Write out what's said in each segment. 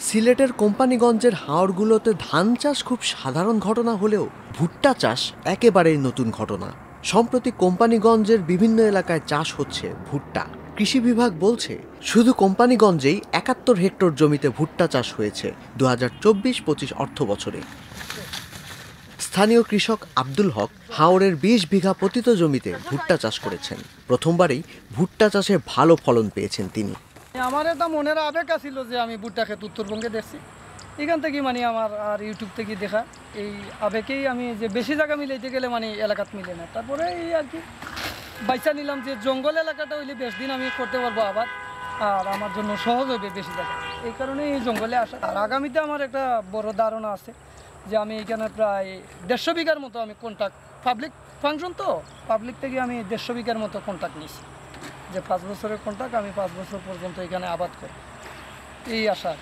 সিলেটের কোম্পানিগঞ্জের হাওরগুলোতে ধান চাষ খুব সাধারণ ঘটনা হলেও ভুট্টা চাষ একেবারেই নতুন ঘটনা। সম্প্রতি কোম্পানিগঞ্জের বিভিন্ন এলাকায় চাষ হচ্ছে ভুট্টা। কৃষি বিভাগ বলছে শুধু কোম্পানিগঞ্জেই ৭১ হেক্টর জমিতে ভুট্টা চাষ হয়েছে ২০২৪-২৫ অর্থ বছরে। স্থানীয় কৃষক আব্দুল হক হাওরের ২০ বিঘা পতিত জমিতে ভুট্টা চাষ করেছেন। প্রথমবারেই ভুট্টা চাষে ভালো ফলন পেয়েছেন তিনি। আমার একটা মনের আবেগ ছিল যে আমি ভুট্টা ক্ষেত উত্তরবঙ্গে দেখছি, এখান থেকে আমার আর ইউটিউব থেকে দেখা এই আবেগেই আমি যে বেশি জায়গা মিলাইতে গেলে এলাকাত মিলে না। তারপরে এই আর কি বাইসা নিলাম যে জঙ্গল এলাকাটা হইলে বেশ দিন আমি করতে পারবো আবার, আর আমার জন্য সহজ হবে বেশি জায়গা, এই কারণে এই জঙ্গলে আসা। আর আগামীতে আমার একটা বড় ধারণা আছে যে আমি এখানে প্রায় ১৫০ বিঘার মতো আমি কন্ট্রাক্ট, পাবলিক ফাংশন তো পাবলিক থেকে আমি ১৫০ বিঘার মতো কন্ট্রাক্ট নিয়েছি, যে ৫ বছরের কন্ট্রাক্ট আমি ৫ বছর পর্যন্ত এখানে আবাদ করি, এই আশা।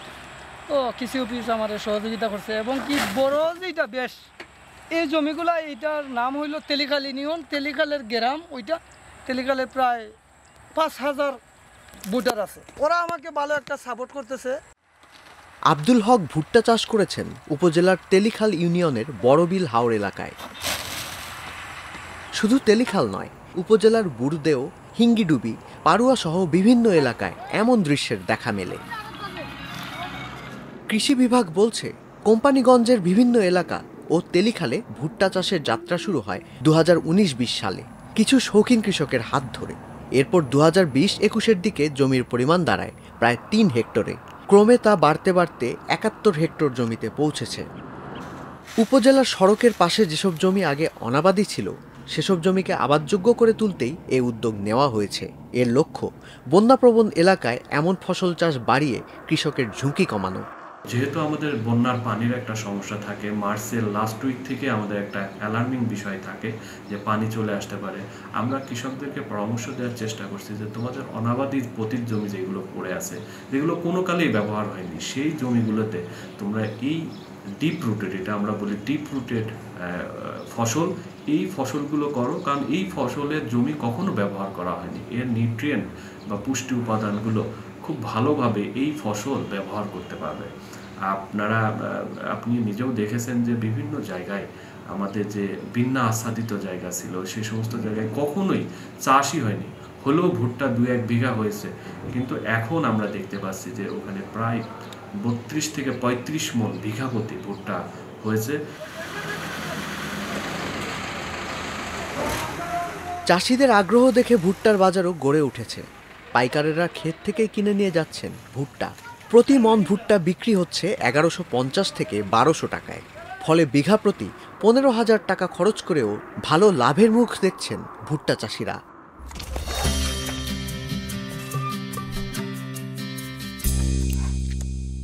তো কৃষি অফিস আমার সহযোগিতা করছে এবং কি বড় যেটা বেশ এই জমিগুলা, এইটার নাম হইল তেলিখাল ইউনিয়ন, তেলিখালের গ্রাম, ওইটা তেলিখালের প্রায় ৫,০০০ ভোটার আছে, ওরা আমাকে ভালো একটা সাপোর্ট করতেছে। আব্দুল হক ভুট্টা চাষ করেছেন উপজেলার তেলিখাল ইউনিয়নের বড়বিল হাওর এলাকায়। শুধু তেলিখাল নয়, উপজেলার বুড়দেও, হিঙ্গিডুবি, পারুয়া সহ বিভিন্ন এলাকায় এমন দৃশ্যের দেখা মেলে। কৃষি বিভাগ বলছে কোম্পানিগঞ্জের বিভিন্ন এলাকা ও তেলিখালে ভুট্টা চাষের যাত্রা শুরু হয় ২০১৯-২০ সালে কিছু শৌখিন কৃষকের হাত ধরে। এরপর ২০২০-২১-এর দিকে জমির পরিমাণ দাঁড়ায় প্রায় ৩ হেক্টরে। ক্রমে তা বাড়তে বাড়তে ৭১ হেক্টর জমিতে পৌঁছেছে। উপজেলার সড়কের পাশে যেসব জমি আগে অনাবাদি ছিল সেসব জমিকে আবাদযোগ্য করে তুলতেই এই উদ্যোগ নেওয়া হয়েছে। এর লক্ষ্য বন্যাপ্রবণ এলাকায় এমন ফসল চাষ বাড়িয়ে কৃষকের ঝুঁকি কমানো। যেহেতু আমাদের বন্যার পানির একটা সমস্যা থাকে, মার্চের লাস্ট উইক থেকে আমাদের একটা অ্যালার্মিং বিষয় থাকে যে পানি চলে আসতে পারে, আমরা কৃষকদেরকে পরামর্শ দেওয়ার চেষ্টা করছি যে তোমাদের অনাবাদি পতিত জমি যেগুলো পড়ে আছে, যেগুলো কোনো কালেই ব্যবহার হয়নি, সেই জমিগুলোতে তোমরা এই ডিপ রুটেড, এটা আমরা বলি ডিপ রুটেড ফসল, এই ফসলগুলো করো, কারণ এই ফসলের জমি কখনো ব্যবহার করা হয়নি, এর নিউট্রিয়েন্ট বা পুষ্টি উপাদানগুলো খুব ভালোভাবে এই ফসল ব্যবহার করতে পারবে। আপনি নিজেও দেখেছেন যে বিভিন্ন জায়গায় আমাদের যে বিন্যা আচ্ছাদিত জায়গা ছিল সেই সমস্ত জায়গায় কখনোই চাষই হয়নি, হলেও ভুট্টা ২-১ বিঘা হয়েছে, কিন্তু এখন আমরা দেখতে পাচ্ছি যে ওখানে প্রায় ৩২ থেকে ৩৫ মণ বিঘা প্রতি ভুট্টা হয়েছে। চাষিদের আগ্রহ দেখে ভুট্টার বাজারও গড়ে উঠেছে। পাইকারেরা ক্ষেত থেকে কিনে নিয়ে যাচ্ছেন ভুট্টা। প্রতি মণ ভুট্টা বিক্রি হচ্ছে ১১৫০ থেকে ১২০০ টাকায়। ফলে বিঘা প্রতি ১৫,০০০ টাকা খরচ করেও ভালো লাভের মুখ দেখছেন ভুট্টা চাষিরা।